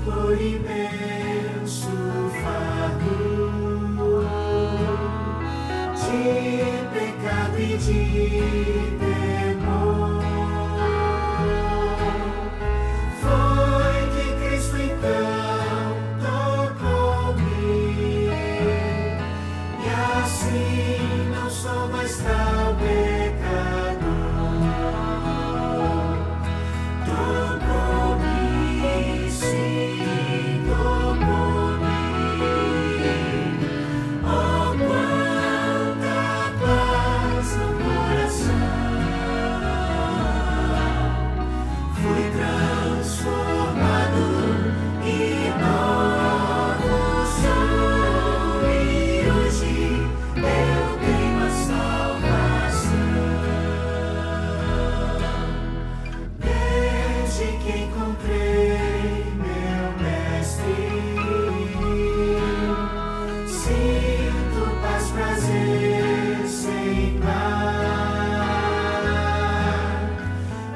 por imenso fardo de pecado e de temor. Foi que Cristo então tocou-me, e assim não sou mais tal pecador. Tocou-me, sim, tocou-me. Oh, quanta paz no coração. Fui transformado e novo sou, e hoje eu tenho a salvação. Desde que encontrei meu mestre, sinto paz, prazer sem par.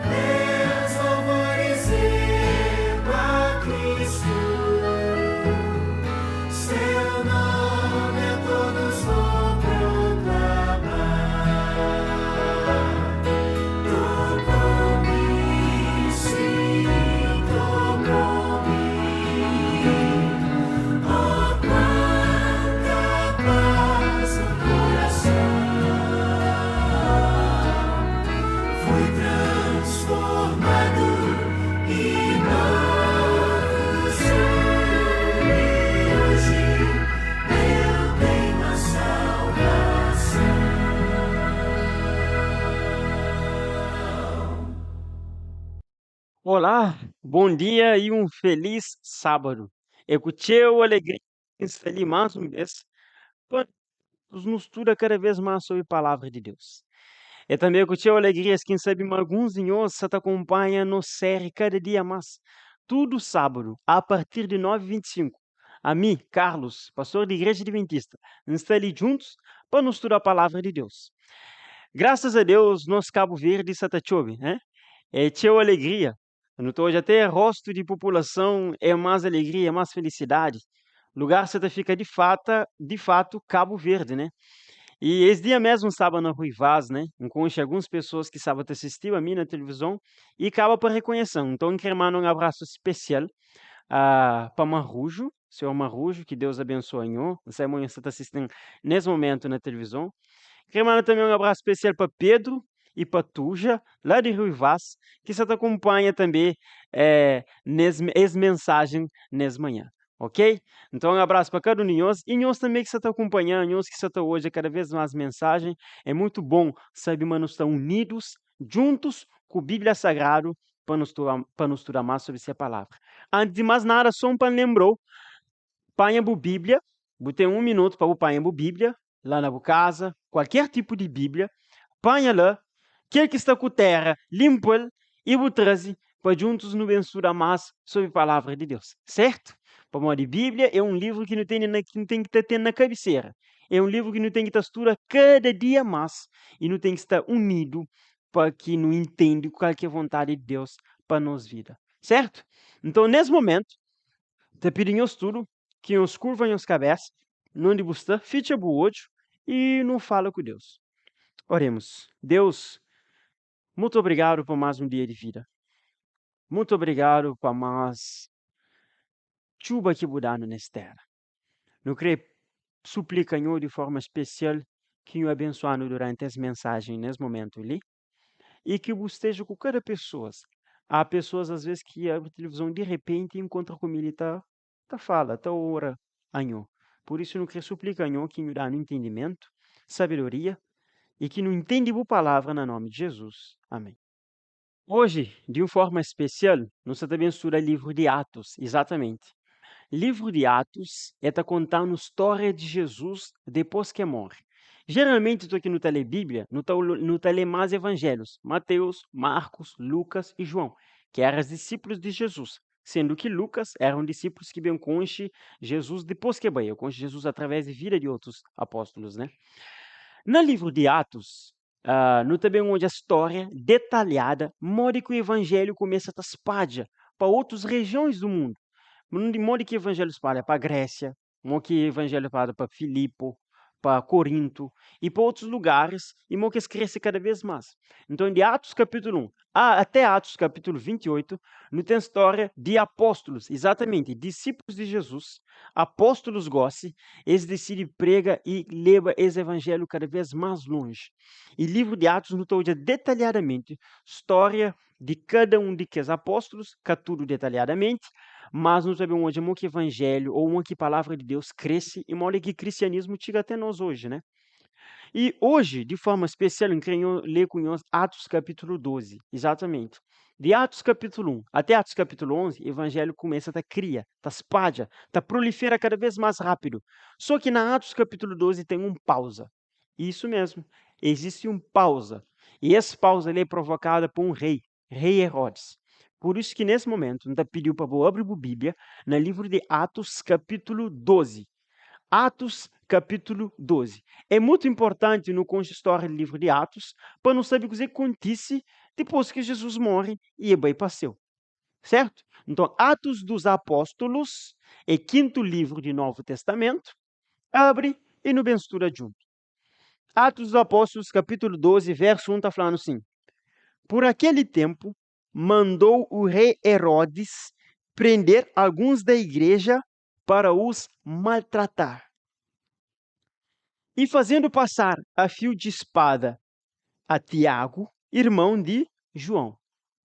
Meus louvores ergo a Cristo, seu nome a todos vou proclamar. Tocou-me, sim, tocou-me. Oh, quanta paz no coração. Fui transformado e novo sou, e hoje eu tenho a salvação. Olá, bom dia e um feliz sábado. Escutei a alegria ali mais uma vez, para nos estuda cada vez mais sobre a palavra de Deus. E também escutei a alegria, quem sabe alguns de nós te acompanha no série cada dia mais, tudo sábado, a partir de 9h25. A mim, Carlos, pastor da Igreja Adventista, estamos ali juntos para nos estudar a palavra de Deus. Graças a Deus, nós Cabo Verde está chove, né? É teu alegria. Notou hoje até rosto de população é mais alegria, é mais felicidade. Lugar você fica de fato Cabo Verde, né? E esse dia mesmo estava na Rui Vaz, né? Encontrei algumas pessoas que estavam assistindo a mim na televisão e acaba por reconhecer. Então, quero mandar um abraço especial para Marrujo, senhor Marrujo, que Deus abençoe. Não sei se você está assistindo nesse momento na televisão. Quero mandar também um abraço especial para Pedro e para Tuja, lá de Rui Vaz, que se te acompanha também nessa mensagem nessa manhã. Ok? Então, um abraço para cada um de nós. E nós também que você está acompanhando, nós que você está hoje, cada vez mais mensagem. É muito bom, sabe, mano, estar unidos, juntos com a Bíblia Sagrada, para nos estudar mais sobre essa palavra. Antes de mais nada, só para lembrar, panha a Bíblia, botei 1 minuto para o panha a Bíblia, lá na casa, qualquer tipo de Bíblia, panha lá, quer que está com terra, limpa e o traz para juntos nos estudar mais sobre a palavra de Deus, certo? Para modo de Bíblia é um livro que não tem que ter na cabeceira. É um livro que não tem que estar estudando cada dia mais e não tem que estar unido para que não entende qual que é a vontade de Deus para nós vida, certo? Então, nesse momento, te pedimos tudo que nos curvam as cabeças, não de buscar, ficha o olho e não fala com Deus. Oremos. Deus, muito obrigado por mais um dia de vida. Muito obrigado por mais chuva que mudando nesta terra. Não creio, suplica Senhor de forma especial que o abençoe durante essa mensagem nesse momento ali e que você esteja com cada pessoa. Há pessoas às vezes que abrem a televisão de repente e encontram comigo e tá fala, tá ora, Senhor. Por isso, não quero suplicar Senhor que nos dá entendimento, sabedoria e que não entende a palavra no nome de Jesus. Amém. Hoje, de uma forma especial, nós também estudamos o livro de Atos, exatamente. Livro de Atos é tá contando a história de Jesus depois que morre. Geralmente, estou aqui no Telebíblia, no Tele mais evangelhos, Mateus, Marcos, Lucas e João, que eram os discípulos de Jesus, sendo que Lucas eram discípulos que bem conhecem Jesus depois que veio, conhecem Jesus através da vida de outros apóstolos, né? No livro de Atos, nós também onde a história detalhada, modo que o evangelho começa a espalhar para outras regiões do mundo. De modo que o evangelho espalha para Grécia, de modo que o evangelho espalha para Filipo, para Corinto e para outros lugares, e modo que cresce cada vez mais. Então, de Atos capítulo 1 até Atos capítulo 28, não tem história de apóstolos, exatamente, discípulos de Jesus, apóstolos gosse, eles decidem pregar e levam esse evangelho cada vez mais longe. E o livro de Atos nos toca detalhadamente história de cada um de que apóstolos, que tudo detalhadamente, mas não sabemos onde o evangelho ou onde a palavra de Deus cresce e mostra que o cristianismo chega até nós hoje, né? E hoje, de forma especial, eu quero ler com nós Atos capítulo 12, exatamente. De Atos capítulo 1 até Atos capítulo 11, o evangelho começa a criar, a espalha, a prolifera cada vez mais rápido. Só que na Atos capítulo 12 tem um pausa. Isso mesmo, existe um pausa. E essa pausa é provocada por um rei, rei Herodes. Por isso que nesse momento, ainda pediu para eu abrir a Bíblia no livro de Atos capítulo 12. Atos capítulo 12. É muito importante no consistório do livro de Atos para não saber o que acontece depois que Jesus morre e bem passou. Certo? Então, Atos dos Apóstolos é quinto livro do Novo Testamento. Abre e no mistura junto. Atos dos Apóstolos, capítulo 12, verso 1, está falando assim. Por aquele tempo, mandou o rei Herodes prender alguns da igreja para os maltratar. E fazendo passar a fio de espada a Tiago, irmão de João.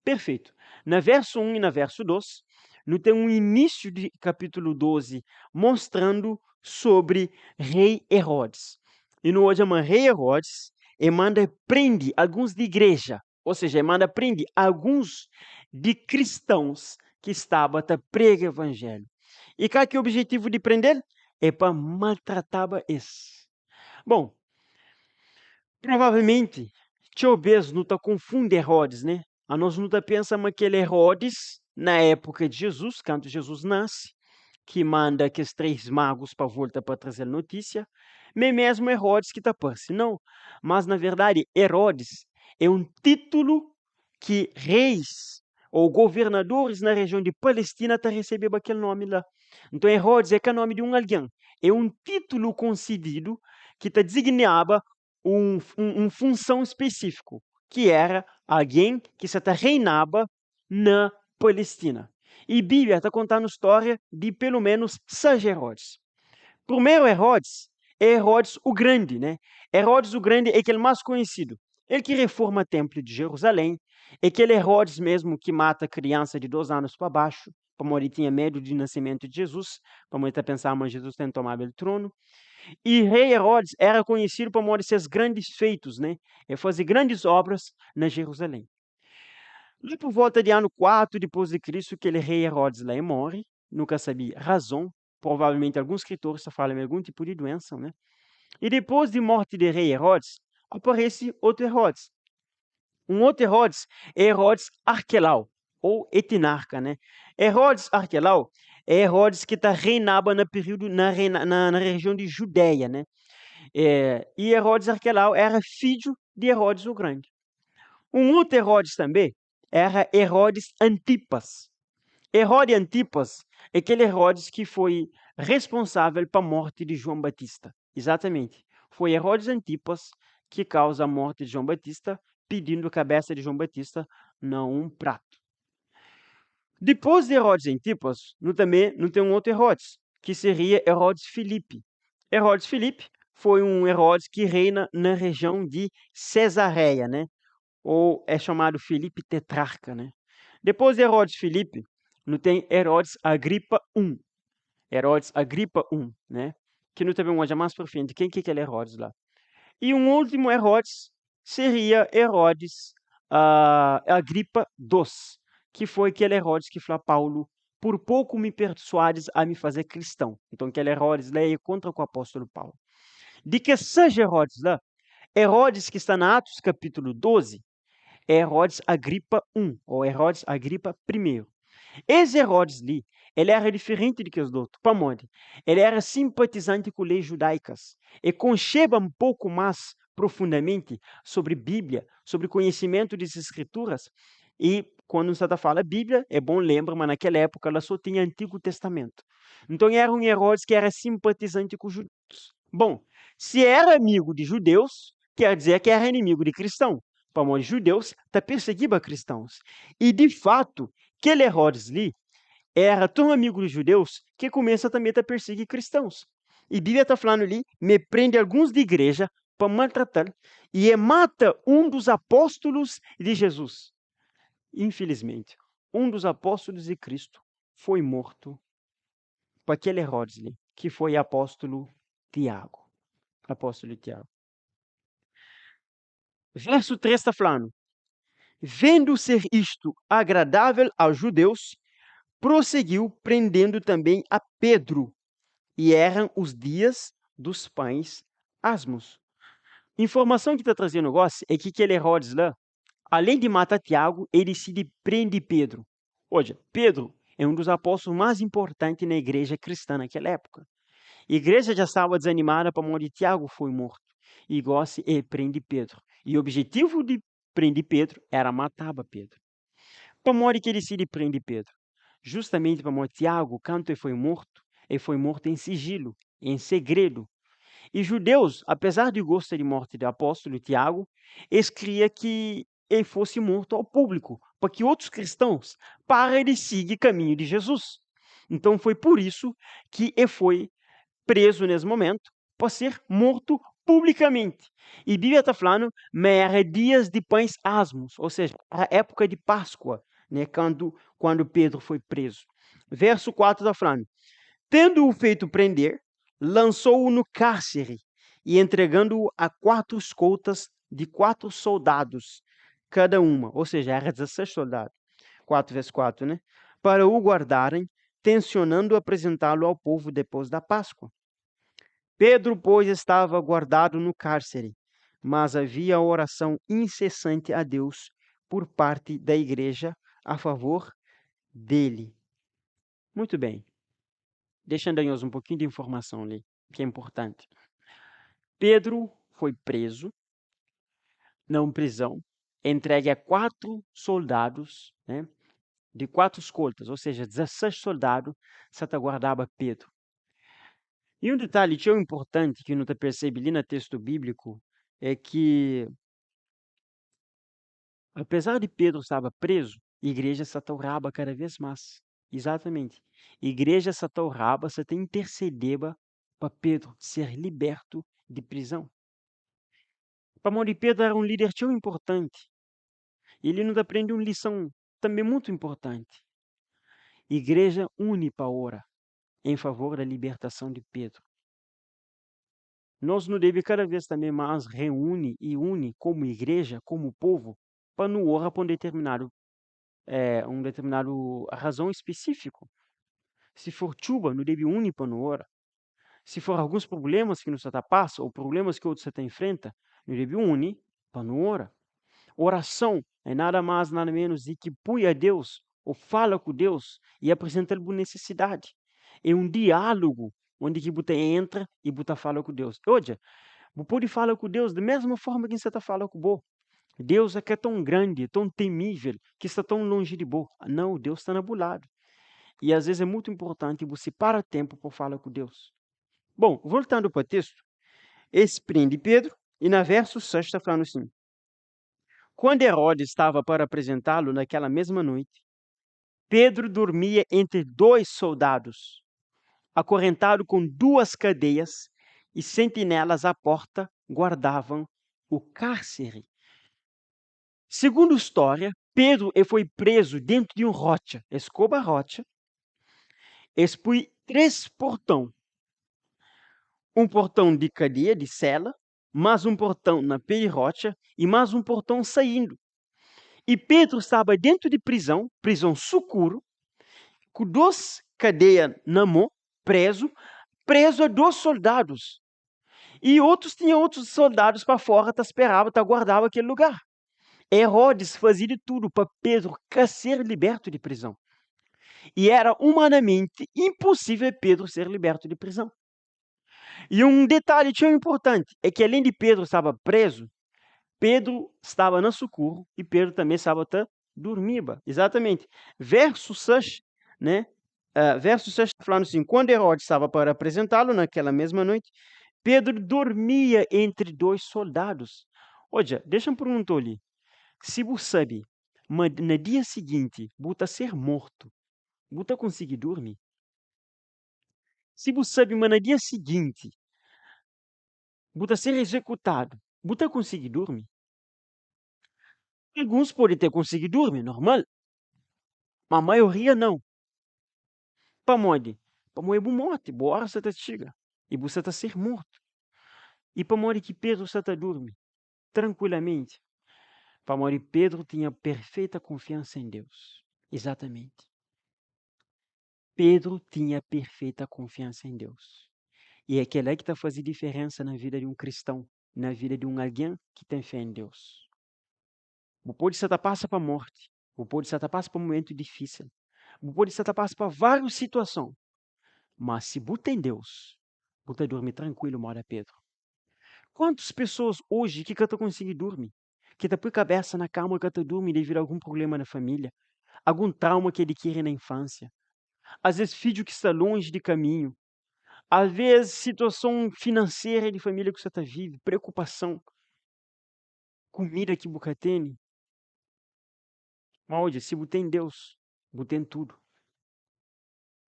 Perfeito. Na verso 1 e na verso 2, não tem um início de capítulo 12 mostrando sobre rei Herodes. E no hoje chama rei Herodes, e manda prende alguns de igreja, ou seja, manda prende alguns de cristãos que estavam a pregar o evangelho. E qual que é o objetivo de prender? É para maltratar esse. Bom, provavelmente, talvez não tá confunde Herodes, né? A nós não tá pensando que ele Herodes na época de Jesus, quando Jesus nasce, que manda aqueles 3 magos para volta para trazer notícia, nem mesmo Herodes que está perto, não. Mas na verdade, Herodes é um título que reis ou governadores na região de Palestina tá recebendo aquele nome lá. Então Herodes é que é o nome de um alguém. É um título concedido que te designava uma função específico, que era alguém que se reinava na Palestina. E a Bíblia está contando a história de pelo menos 6 Herodes. Primeiro Herodes é Herodes o Grande, né? Herodes o Grande é aquele mais conhecido. Ele que reforma o templo de Jerusalém, é aquele Herodes mesmo que mata criança de 2 anos para baixo, para ele tinha medo de nascimento de Jesus, para ele pensar, mas Jesus tem tomado o trono. E rei Herodes era conhecido por mostrar seus grandes feitos, né? Ele fazia grandes obras na Jerusalém. Lá por volta de ano 4 depois de Cristo, aquele rei Herodes lá morre, nunca sabia razão, provavelmente alguns escritores só falam de algum tipo de doença, né? E depois de morte de rei Herodes, aparece outro Herodes. Um outro Herodes é Herodes Arquelau, ou Etinarca, né? Herodes Arquelau é Herodes que reinava no período na região de Judeia, né? E Herodes Arquelau era filho de Herodes o Grande. Um outro Herodes também era Herodes Antipas. Herodes Antipas é aquele Herodes que foi responsável pela morte de João Batista. Exatamente. Foi Herodes Antipas que causa a morte de João Batista, pedindo a cabeça de João Batista num prato. Depois de Herodes Antipas, também não tem um outro Herodes, que seria Herodes Filipe. Herodes Filipe foi um Herodes que reina na região de Cesareia, né? Ou é chamado Filipe Tetrarca, né? Depois de Herodes Filipe, não tem Herodes Agripa I. Herodes Agripa I, né? Que não teve um mais para frente. Quem que é aquele Herodes lá? E um último Herodes seria Herodes Agripa II, que foi aquele Herodes que falou a Paulo, por pouco me persuades a me fazer cristão. Então, aquele Herodes lá é contra o apóstolo Paulo. De que seja Herodes lá, Herodes que está na Atos capítulo 12, é Herodes Agripa I, ou Herodes Agripa I. Esse Herodes ali, ele era diferente do que os outros. Para onde? Ele era simpatizante com leis judaicas e concheba um pouco mais profundamente sobre Bíblia, sobre conhecimento das Escrituras, e quando você fala Bíblia, é bom lembrar, mas naquela época ela só tinha Antigo Testamento. Então era um Herodes que era simpatizante com os judeus. Bom, se era amigo de judeus, quer dizer que era inimigo de cristão. Para os judeus, está perseguindo cristãos. E de fato, aquele Herodes ali era tão amigo dos judeus que começa também a perseguir cristãos. E a Bíblia está falando ali, me prende alguns de igreja para maltratar e mata um dos apóstolos de Jesus. Infelizmente, um dos apóstolos de Cristo foi morto por aquele Herodes ali, que foi apóstolo Tiago. Apóstolo Tiago. Verso 3 está falando: vendo ser isto agradável aos judeus, prosseguiu prendendo também a Pedro. E eram os dias dos pães asmos. Informação que está trazendo o negócio é que aquele Herodes lá, além de matar Tiago, ele se prende Pedro. Olha, Pedro é um dos apóstolos mais importantes na igreja cristã naquela época. A igreja já estava desanimada para onde Tiago foi morto. E gosta e prende Pedro. E o objetivo de prender Pedro era matar Pedro. Para onde que ele se prende Pedro? Justamente para onde Tiago, quando ele foi morto em sigilo, em segredo. E judeus, apesar do gosto de morte do apóstolo Tiago, eles queriam que ele fosse morto ao público, para que outros cristãos parem de seguir o caminho de Jesus. Então foi por isso que ele foi preso nesse momento, para ser morto publicamente. E a Bíblia está falando, mas era dias de pães asmos, ou seja, a época de Páscoa, né, quando Pedro foi preso. Verso 4 está falando: tendo-o feito prender, lançou-o no cárcere e entregando-o a 4 escoltas de 4 soldados, cada uma, ou seja, era 16 soldados, 4 vezes 4, né? Para o guardarem, tencionando apresentá-lo ao povo depois da Páscoa. Pedro, pois, estava guardado no cárcere, mas havia oração incessante a Deus por parte da igreja a favor dele. Muito bem. Deixando aí um pouquinho de informação ali, que é importante. Pedro foi preso, não prisão, entregue a 4 soldados, né, de 4 escoltas, ou seja, 16 soldados, se aguardava Pedro. E um detalhe tão importante que não está percebe ali no texto bíblico é que, apesar de Pedro estava preso, a igreja se atorrava cada vez mais. Exatamente. A igreja se atorrava, se intercedeva para Pedro ser liberto de prisão. Para de Pedro era um líder tão importante. Ele nos aprende uma lição também muito importante. A igreja une para ora em favor da libertação de Pedro. Nós não devemos cada vez também mais reúne e une como igreja, como povo, para não orar para um determinado razão específico. Se for chuva, não deve unir para não orar. Se for alguns problemas que você está passando, ou problemas que outros você enfrenta, não deve unir para não orar. Oração é nada mais, nada menos de que põe a Deus, ou fala com Deus, e apresenta a necessidade. É um diálogo, onde que você entra e você fala com Deus. Olha, você pode falar com Deus da mesma forma que você está falando com Deus. Deus é que é tão grande, tão temível, que está tão longe de você. Não, Deus está na lado. E às vezes é muito importante você parar tempo para falar com Deus. Bom, voltando para o texto, esse prende Pedro, e na verso 6 está falando assim: quando Herodes estava para apresentá-lo naquela mesma noite, Pedro dormia entre 2 soldados, acorrentado com 2 cadeias, e sentinelas à porta guardavam o cárcere. Segundo história, Pedro foi preso dentro de um rocha, escoba rocha, expõe 3 portões. Um portão de cadeia, de cela, mais um portão na rocha e mais um portão saindo. E Pedro estava dentro de prisão seguro, com 2 cadeias na mão, preso a 2 soldados. E tinham outros soldados para fora, esperavam, guardavam aquele lugar. Herodes fazia de tudo para Pedro ser liberto de prisão. E era humanamente impossível Pedro ser liberto de prisão. E um detalhe tão importante é que, além de Pedro estava preso, Pedro estava no socorro e Pedro também estava dormiba. Exatamente. Verso 6, né? Verso 6 está falando assim: quando Herodes estava para apresentá-lo naquela mesma noite, Pedro dormia entre dois soldados. Olha, deixa-me perguntar ali. Se você sabe, mas no dia seguinte, você ser morto, você conseguir dormir? Se você sabe, mas no dia seguinte, você ser executado, você conseguir dormir? Alguns podem ter conseguido dormir, normal, mas a maioria não. Para onde? Para morrer morte, boa hora você está chega. E você está ser morto. E para morrer que Pedro você está dormir, tranquilamente. Para morrer Pedro tinha perfeita confiança em Deus. Exatamente. Pedro tinha perfeita confiança em Deus. E é aquilo aí que está fazendo diferença na vida de um cristão, na vida de um alguém que tem fé em Deus. O pode se passa para a morte, o pode se passa para um momento difícil, o pode se passa para várias situações, mas se você tem Deus, você dorme tranquilo, mora Pedro. Quantas pessoas hoje que estão conseguindo dormir? Que estão com a cabeça na cama que estão dormindo devido a algum problema na família, algum trauma que adquire na infância, às vezes filho que está longe de caminho, às vezes situação financeira de família que você está vive, preocupação, comida que você tem. Mas olha, se você tem Deus, você tem tudo.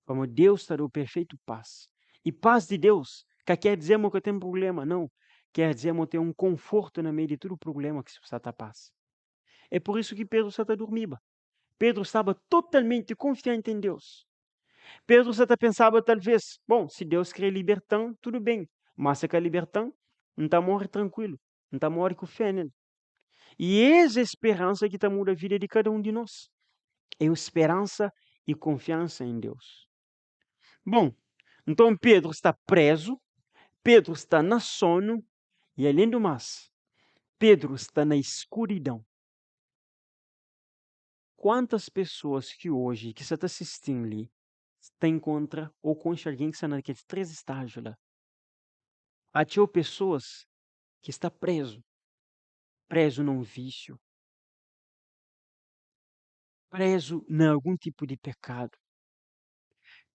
Como Deus te deu perfeito paz. E paz de Deus, que quer dizer que eu tenho problema, não. Quer dizer que eu tenho um conforto no meio de todo o problema que você está passando. É por isso que Pedro está dormindo. Pedro estava totalmente confiante em Deus. Pedro está pensava talvez, bom, se Deus quer libertar, tudo bem. Mas se quer libertar, não está morre tranquilo. Não está morre com fé nele. E essa esperança que está muda a vida de cada um de nós. É esperança e confiança em Deus. Bom, então Pedro está preso, Pedro está na sono e, além do mais, Pedro está na escuridão. Quantas pessoas que hoje, que você está assistindo ali, está encontra ou conhece alguém que está naqueles 3 estágios lá? Há pessoas que está preso num vício, preso em algum tipo de pecado.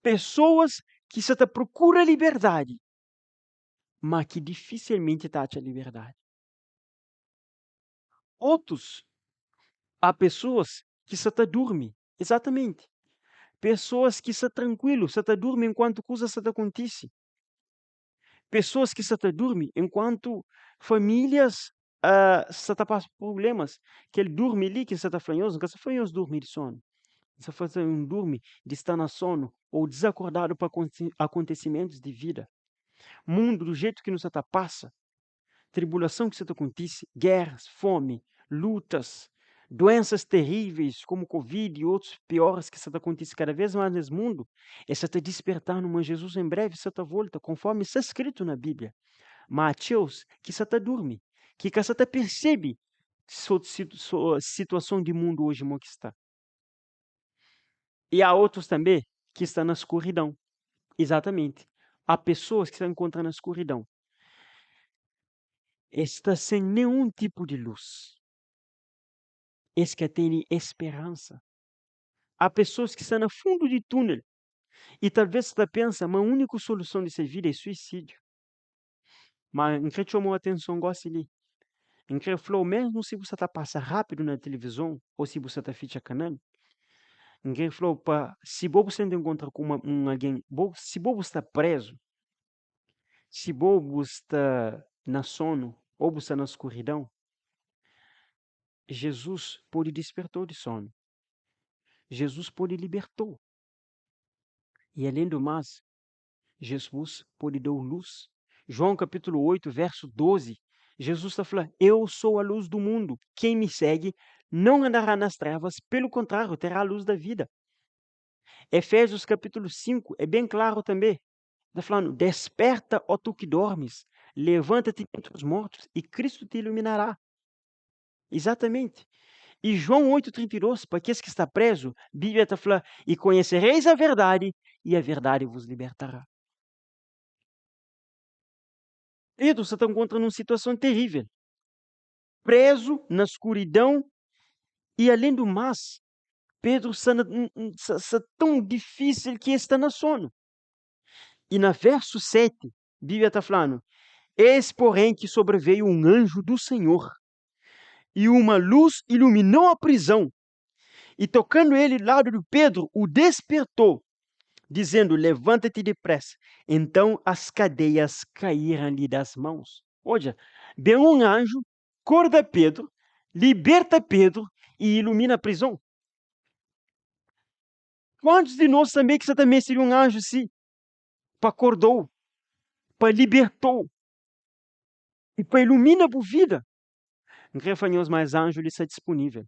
Pessoas que você procura liberdade, mas que dificilmente acha a liberdade. Outros, há pessoas que você dorme, exatamente. Pessoas que estão tranquilo, você dorme enquanto coisas acontecem. Pessoas que você dorme enquanto famílias você passando problemas. Que ele dorme ali, que você está fanhoso, que você fanhoso dorme de sono. Você faz um dorme de estar na sono ou desacordado para acontecimentos de vida. Mundo do jeito que nos passa, tribulação que se acontece, guerras, fome, lutas, doenças terríveis como Covid e outros piores que se acontecem cada vez mais nesse mundo, essa está despertando uma Jesus em breve, essa está volta, conforme está escrito na Bíblia. Mateus, que você está dorme, que você está percebe sua situação de mundo hoje como que está. E há outros também que estão na escuridão. Exatamente. Há pessoas que se encontram na escuridão. Está sem nenhum tipo de luz. Esse que tem esperança. Há pessoas que estão no fundo de túnel. E talvez você pensa, mas a única solução dessa vida é suicídio. Mas não chamou a atenção gosta ali. Não falou, mesmo se você está passando rápido na televisão, ou se você está ficha canal, ninguém falou, se você não encontra com alguém, se você está preso, se você está na sono, ou você está na escuridão, Jesus pode despertar de sono. Jesus pode libertou. E além do mais, Jesus pode dar luz. João capítulo 8, verso 12, Jesus está falando, eu sou a luz do mundo. Quem me segue não andará nas trevas, pelo contrário, terá a luz da vida. Efésios capítulo 5 é bem claro também. Está falando, desperta, ó tu que dormes, levanta-te entre os mortos e Cristo te iluminará. Exatamente. E João 8,32, para aqueles que está preso, a Bíblia está falando, e conhecereis a verdade, e a verdade vos libertará. Pedro se encontra numa situação terrível. Preso na escuridão, E além do mais, Pedro está tão difícil que está no sono. E na verso 7, a Bíblia está falando: eis, porém, que sobreveio um anjo do Senhor, e uma luz iluminou a prisão. E tocando ele ao lado de Pedro, o despertou, dizendo: levanta-te depressa. Então as cadeias caíram-lhe das mãos. Olha, vem um anjo, acorda Pedro, liberta Pedro e ilumina a prisão. Quantos de nós também que você também seria um anjo assim? Para acordou, para libertou e para ilumina a vida. Não quer falar mais anjo, ele está disponível.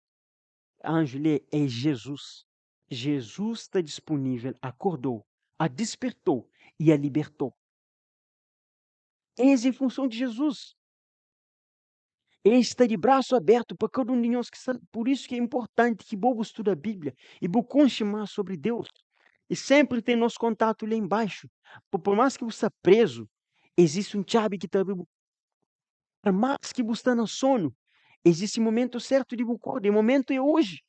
Anjo, ele é Jesus. Jesus está disponível, acordou, a despertou e a libertou. Eis em função de Jesus. Ele está de braço aberto para cada um de nós. Por isso que é importante que bobo estude a Bíblia e busque mais sobre Deus. E sempre tem nosso contato lá embaixo. Por mais que você está preso, existe um chave que está abrindo. Por mais que você está no sono, existe um momento certo de buscar. O momento é hoje.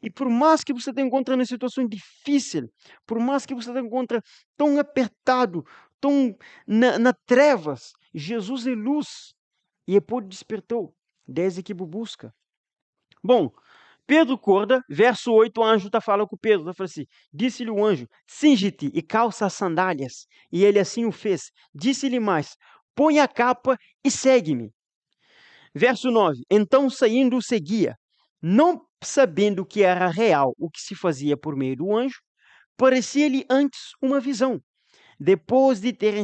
E por mais que você esteja encontrando uma situação difícil, por mais que você esteja encontrando tão apertado, tão na trevas, Jesus é luz e é por despertou, desde que busca. Bom, Pedro acorda, verso 8, o anjo está falando com Pedro, está falando assim, disse-lhe o anjo, cinge-te e calça as sandálias, e ele assim o fez. Disse-lhe mais, põe a capa e segue-me. Verso 9, então saindo o seguia, não sabendo que era real o que se fazia por meio do anjo, parecia-lhe antes uma visão. Depois de terem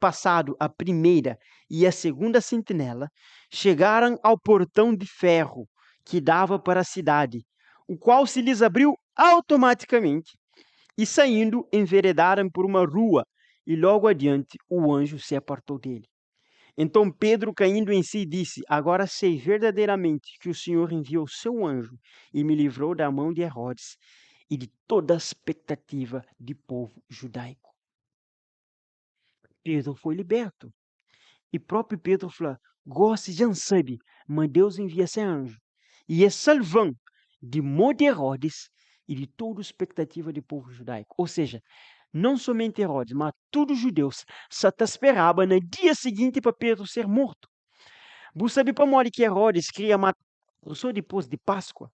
passado a primeira e a segunda sentinela, chegaram ao portão de ferro que dava para a cidade, o qual se lhes abriu automaticamente, e saindo, enveredaram por uma rua, e logo adiante o anjo se apartou dele. Então Pedro, caindo em si, disse: agora sei verdadeiramente que o Senhor enviou seu anjo e me livrou da mão de Herodes e de toda a expectativa de povo judaico. Pedro foi liberto. E próprio Pedro falou: goste de sabe, mas Deus envia seu anjo e é salvando de mão de Herodes e de toda a expectativa de povo judaico. Ou seja, não somente Herodes, mas todos os judeus só esperavam no dia seguinte para Pedro ser morto. Você sabe para morrer que Herodes queria matar só depois de Páscoa?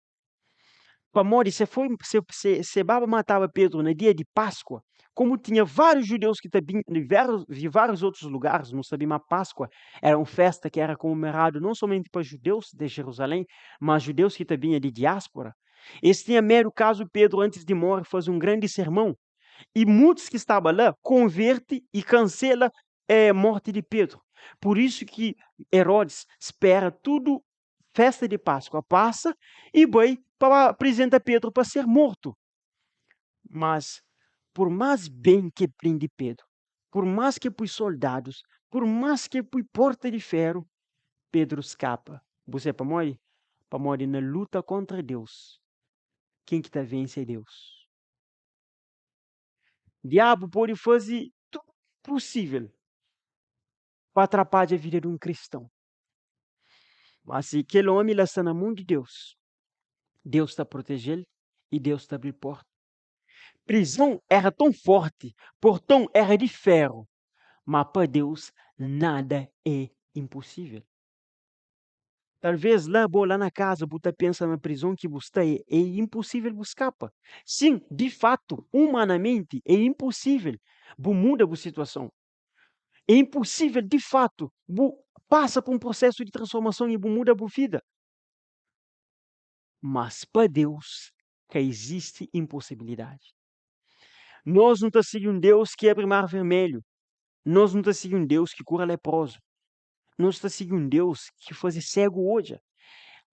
Para morrer, se Baba matava Pedro no dia de Páscoa, como tinha vários judeus que também de vários outros lugares, não sabia, mas Páscoa era uma festa que era comemorada não somente para judeus de Jerusalém, mas judeus que também é de diáspora. Esse tinha mero caso Pedro, antes de morrer, faz um grande sermão. E muitos que estavam lá converte e cancela a morte de Pedro. Por isso que Herodes espera tudo, festa de Páscoa passa e vai para apresentar Pedro para ser morto. Mas, por mais bem que prende Pedro, por mais que põe soldados, por mais que põe porta de ferro, Pedro escapa. Você para morrer? Para morrer na luta contra Deus. Quem que está vencendo é Deus. O diabo pode fazer tudo possível para atrapalhar a vida de um cristão. Mas se aquele homem lá está na mão de Deus, Deus está protegendo e Deus está abrindo porta. Prisão era tão forte, portão era de ferro, mas para Deus nada é impossível. Talvez lá na casa você pensa na prisão que você é impossível buscar. Sim, de fato, humanamente é impossível. Muda a situação. É impossível, de fato. Passa por um processo de transformação e muda a vida. Mas para Deus que existe impossibilidade. Nós não estamos seguindo um Deus que abre mar vermelho. Nós não estamos seguindo um Deus que cura leproso. Nós estamos seguindo um Deus que faz cego hoje.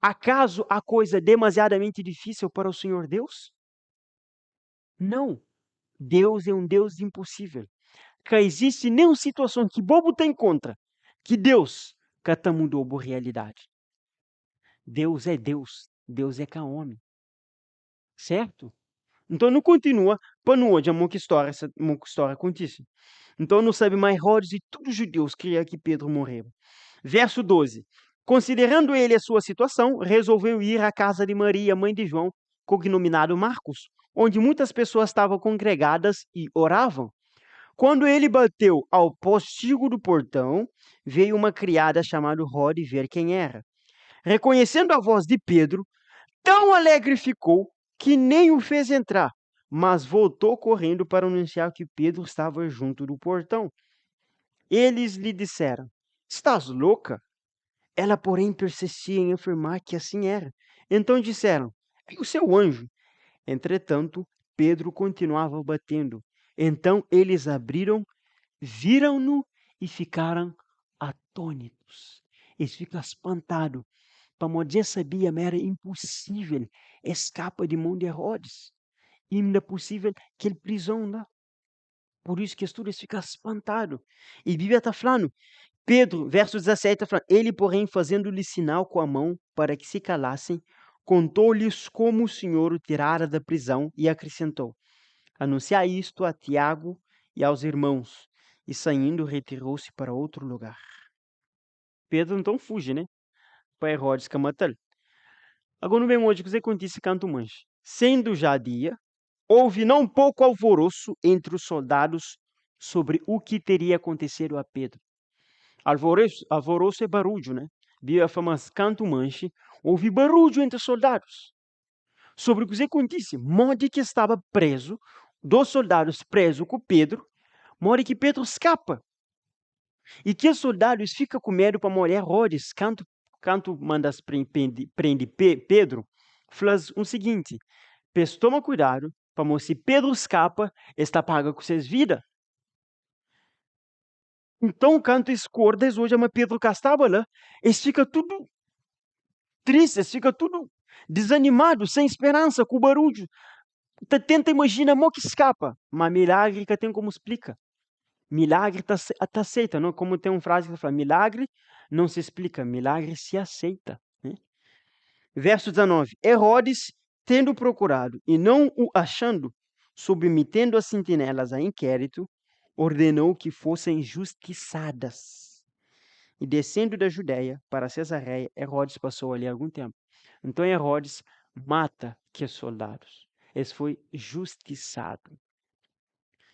Acaso a coisa demasiadamente difícil para o Senhor Deus? Não. Deus é um Deus impossível. Que existe nenhuma situação que bobo tem contra que Deus que mudou a realidade. Deus é Deus. Deus é homem. Certo? Então não continua para não hoje a muita história acontece. Então não sabe mais Herodes e todos os judeus que que Pedro morreu. Verso 12. Considerando ele a sua situação, resolveu ir à casa de Maria, mãe de João, cognominado Marcos, onde muitas pessoas estavam congregadas e oravam. Quando ele bateu ao postigo do portão, veio uma criada chamada Rode ver quem era. Reconhecendo a voz de Pedro, tão alegre ficou que nem o fez entrar, mas voltou correndo para anunciar que Pedro estava junto do portão. Eles lhe disseram: Estás louca? Ela, porém, persistia em afirmar que assim era. Então disseram: É o seu anjo. Entretanto, Pedro continuava batendo. Então eles abriram, viram-no e ficaram atônitos. Eles ficam espantados. Para poder sabia, mas era impossível escapar de mão de Herodes. E ainda possível que ele prisão lá. Por isso que eles ficam espantados. E a Bíblia está falando, Pedro, verso 17, está falando, ele, porém, fazendo-lhe sinal com a mão para que se calassem, contou-lhes como o Senhor o tirara da prisão e acrescentou: Anunciai isto a Tiago e aos irmãos. E saindo, retirou-se para outro lugar. Pedro então fuge, né? Para Herodes que matar. Agora não vem hoje que você acontece canto manche. Sendo já dia, houve não pouco alvoroço entre os soldados sobre o que teria acontecido a Pedro. Alvoroço é barulho, né? Bíblia fala canto manche, houve barulho entre os soldados sobre o que acontece. Modo que estava preso, dos soldados presos com Pedro, modo que Pedro escapa. E que os soldados ficam com medo para morrer Herodes, canto mandas prende Pedro, faz o seguinte, toma cuidado, para se Pedro escapa, está paga com suas vidas. Então, canto escordes hoje, mas Pedro castava lá, eles ficam tudo tristes, fica tudo desanimado, sem esperança, com o barulho. Tenta imaginar como que escapa, mas milagre que tem como explica. Milagre tá aceita, não? Como tem uma frase que fala, milagre não se explica, milagre se aceita. Né? Verso 19, Herodes, tendo procurado e não o achando, submetendo as sentinelas a inquérito, ordenou que fossem justiçadas. E descendo da Judéia para Cesareia, Herodes passou ali algum tempo. Então Herodes mata que soldados. Eles foi justiçado.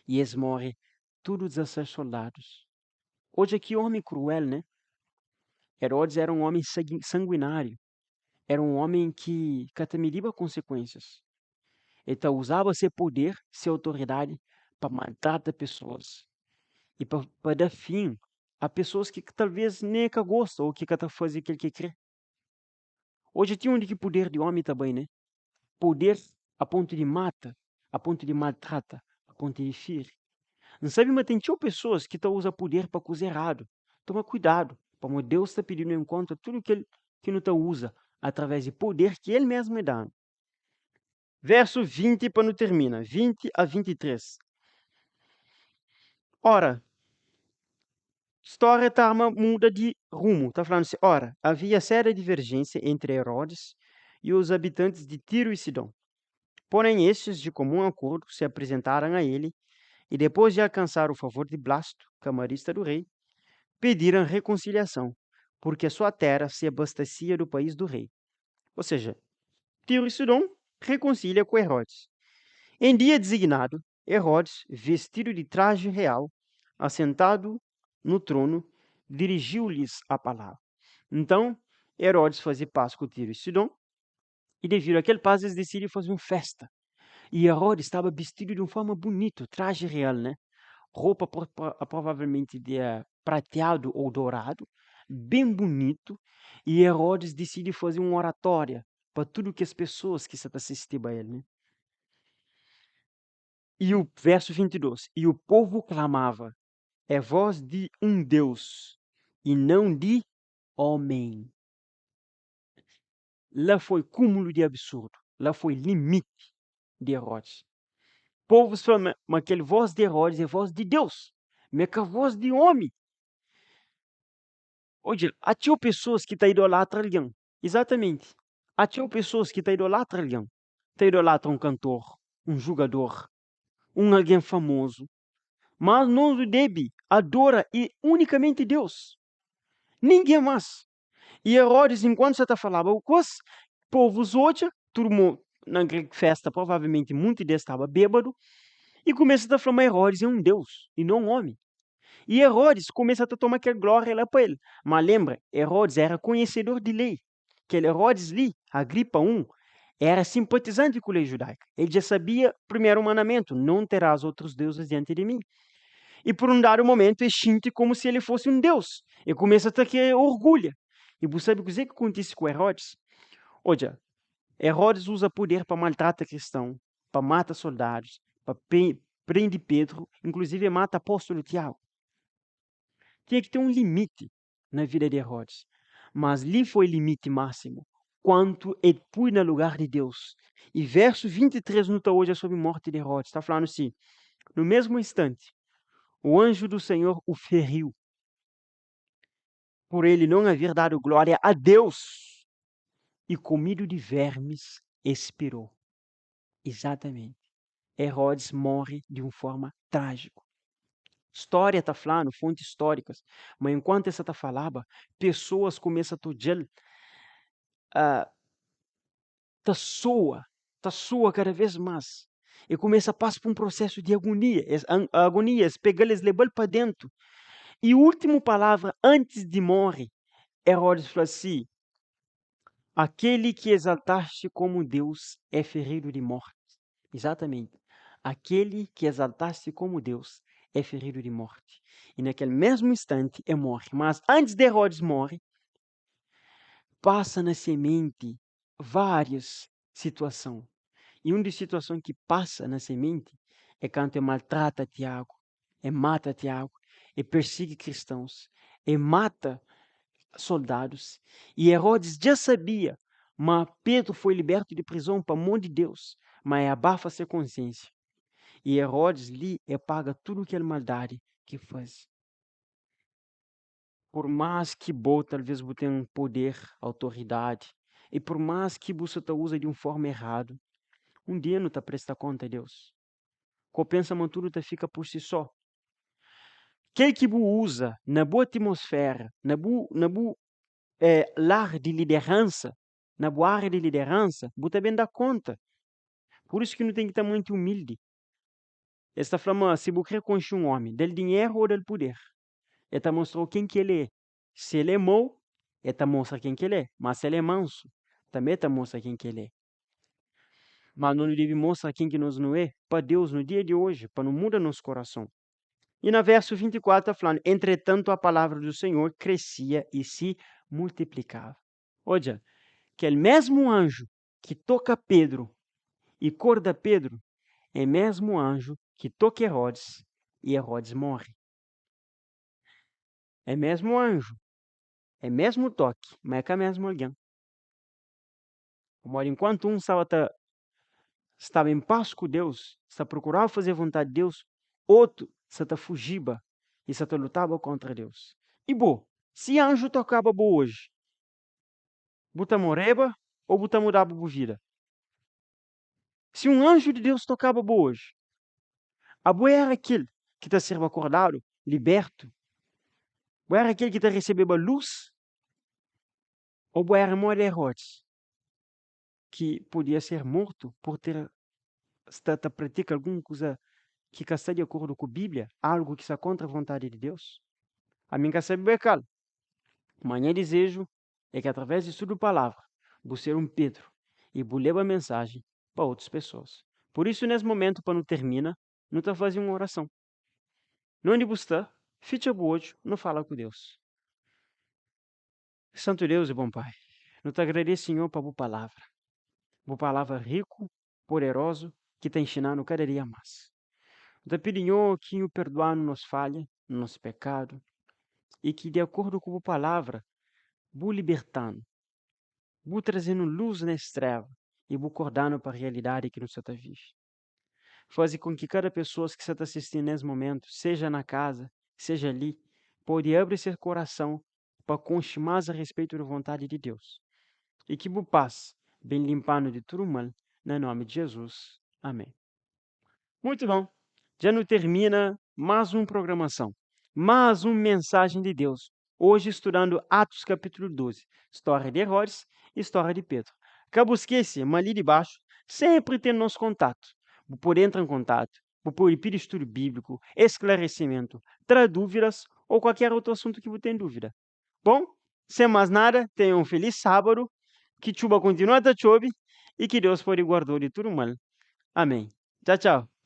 E eles morrem todos esses soldados. Hoje que homem cruel, né? Herodes era um homem sanguinário. Era um homem que mediva consequências. Então usava seu poder, sua autoridade para matar as pessoas. E para dar fim a pessoas que talvez nem gostam ou que fazem aquilo que quer. Hoje tem que poder de homem também, né? Poder a ponto de mata, a ponto de maltrata, a ponto de ferir. Não sabe, mas tem pessoas que usam poder para coisa errado. Toma cuidado, como Deus está pedindo em conta tudo que ele que não usa através de poder que ele mesmo é dando. Verso 20 para não termina, 20 a 23. Ora, história muda de rumo. Está falando assim, ora, havia séria divergência entre Herodes e os habitantes de Tiro e Sidom. Porém, estes, de comum acordo, se apresentaram a ele e, depois de alcançar o favor de Blasto, camarista do rei, pediram reconciliação, porque sua terra se abastecia do país do rei. Ou seja, Tiro e Sidom reconcilia com Herodes. Em dia designado, Herodes, vestido de traje real, assentado no trono, dirigiu-lhes a palavra. Então, Herodes fazia paz com Tiro e Sidom, e devido àquele paz, eles decidiram fazer uma festa. E Herodes estava vestido de uma forma bonita, traje real, né? Roupa provavelmente de prateado ou dourado, bem bonito. E Herodes decide fazer uma oratória para tudo que as pessoas que estavam assistindo a ele, né? E o verso 22, e o povo clamava, é voz de um Deus e não de homem. Lá foi cúmulo de absurdo, lá foi limite de Herodes. Povos falam, mas aquela voz de Herodes é voz de Deus, mas que a voz de homem. Hoje, há pessoas que idolatram alguém. Exatamente. Há pessoas que idolatram alguém. Idolatram um cantor, um jogador, alguém famoso. Mas não deve, adora e unicamente Deus. Ninguém mais. E Herodes, enquanto você falava o coisa, povos hoje, todo mundo na festa, provavelmente muito deles estava bêbado, e começa a falar, mas Herodes é um deus, e não um homem. E Herodes começa a tomar aquela glória lá para ele. Mas lembra, Herodes era conhecedor de lei. Aquele Herodes ali, Agripa I, era simpatizante com a lei judaica. Ele já sabia, primeiro mandamento, não terás outros deuses diante de mim. E por um dado momento, ele sente como se ele fosse um deus. E começa a ter orgulho. E você sabe o que acontece com Herodes? Olha, Herodes usa poder para maltratar cristãos, para matar soldados, para prender Pedro, inclusive mata apóstolo Tiago. Tinha que ter um limite na vida de Herodes. Mas ali foi o limite máximo, quanto ele pôs no lugar de Deus. E verso 23 no está hoje sobre a morte de Herodes. Está falando assim, no mesmo instante, o anjo do Senhor o feriu, por ele não haver dado glória a Deus, e comido de vermes expirou. Exatamente. Herodes morre de uma forma trágica. História está falando, fontes históricas, mas enquanto essa está falando, pessoas começam a dizer, tá soa cada vez mais. E começa a passar por um processo de agonia, agonias, pega eles, leva para dentro. E a última palavra, antes de morrer, Herodes falou assim, aquele que exaltaste como Deus é ferido de morte. Exatamente. Aquele que exaltaste como Deus é ferido de morte. E naquele mesmo instante, ele morre. Mas antes de Herodes morrer, passa na semente várias situações. E uma das situações que passa na semente é quando ele maltrata Tiago, ele mata Tiago, ele persegue cristãos, ele mata soldados. E Herodes já sabia, mas Pedro foi liberto de prisão para mão de Deus, mas abafa sua consciência. E Herodes lhe paga tudo aquela maldade que faz. Por mais que você talvez você tenha poder, autoridade, e por mais que você use de uma forma errada, um dia não está presta conta a Deus. O pensamento tudo fica por si só. Aquele que usa na boa atmosfera, na boa lar de liderança, na boa área de liderança, você também dá conta. Por isso que não tem que estar muito humilde. Ele está falando, se você construir um homem, del dinheiro ou del poder, ele está mostrando quem que ele é. Se ele é mau, ele está mostrando quem que ele é. Mas se ele é manso, também está mostrando quem que ele é. Mas não deve mostrar quem que nós não é para Deus no dia de hoje, para não mudar nosso coração. E na verso 24 está falando, entretanto a palavra do Senhor crescia e se multiplicava. Olha, que é o mesmo anjo que toca Pedro e corda Pedro, é o mesmo anjo que toca Herodes e Herodes morre. É o mesmo anjo, é o mesmo toque, mas é com o mesmo alguém. Enquanto um estava em paz com Deus, está procurando fazer a vontade de Deus, outro está fugiba e está lutava contra Deus. E se anjo tocava hoje, buta moreba ou buta mudava a vida? Se um anjo de Deus tocava hoje, a boa era aquele que está sendo acordado, liberto, boa era aquele que está recebendo a luz, ou boa era morrer Herodes, que podia ser morto por ter praticado alguma coisa que está de acordo com a Bíblia, algo que está contra a vontade de Deus. A mim quer saber, cara. Amanhã desejo é que através de estudo palavra, você ser um Pedro e levar a mensagem para outras pessoas. Por isso, nesse momento, para não terminar, não está fazendo uma oração. Não onde você está, ficha o olho, não fala com Deus. Santo Deus e bom Pai, não te agradeço, Senhor, para a palavra. Uma palavra rico, poderoso, que está ensinando cada dia mais. Te pedinho que o perdoar nos falha, no nosso pecado, e que, de acordo com a palavra, vou libertando, vou trazendo luz na treva e vou acordando para a realidade que nos está vive. Faz com que cada pessoa que está assistindo nesse momento, seja na casa, seja ali, pode abrir seu coração para conhecer mais a respeito da vontade de Deus. E que o paz, bem limpando de todo mal, no nome de Jesus. Amém. Muito bom. Já não termina mais uma programação, mais uma mensagem de Deus. Hoje estudando Atos capítulo 12, história de Herodes e história de Pedro. Cabo esquece, mas ali debaixo, sempre tem nosso contato. Vou poder entrar em contato, vou poder pedir estudo bíblico, esclarecimento, tirar dúvidas ou qualquer outro assunto que você tenha dúvida. Bom, sem mais nada, tenha um feliz sábado, que chuva continue a chover e que Deus pode guardar de tudo mal. Amém. Tchau, tchau.